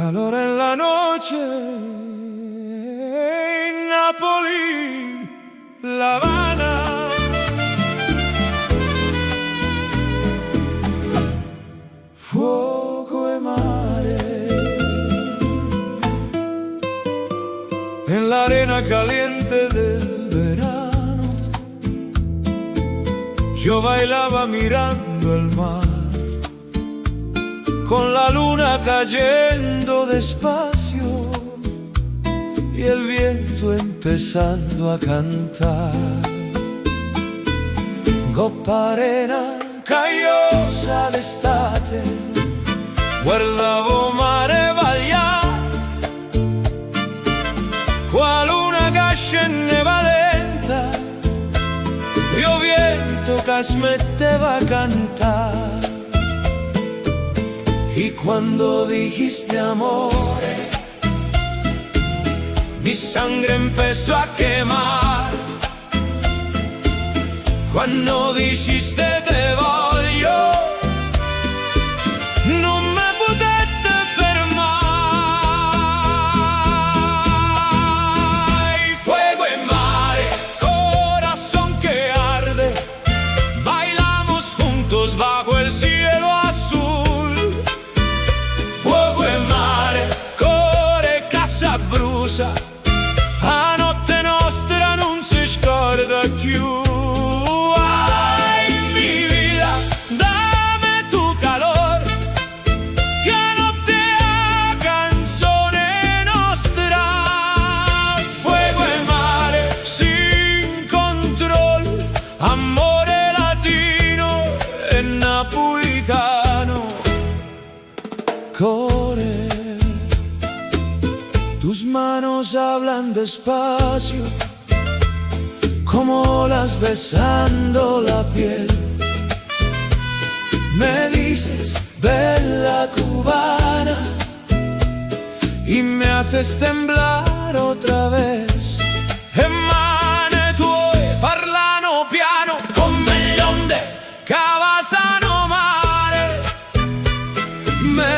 calor en la noche, en Napoli, La Habana. Fuoco e mare, en la arena caliente del verano, yo bailaba mirando el mar, con la luna cayendo despacio y el viento empezando a cantar. Gopparena caiosa d'estate, guardavo mare vagliare, qua luna che scendeva lenta, io viento che smetteva a cantare. Y cuando dijiste amore, mi sangre empezó a quemar. Cuando dijiste te voglio, non me potete fermar. Fuego en mare, corazón que arde, bailamos juntos bajo el cielo azul. Fuego en mare, core casa brucia, a notte nostra non si scorda più. Ay, mi vida, dame tu calor, que a notte a canzone nostra. Fuego en mare, sin control, amore latino e napolitano. Core, tus manos hablan despacio, como olas besando la piel. Me dices, bella cubana, y me haces temblar otra vez. E mane tue parlano piano, come le onde che passano mare. Me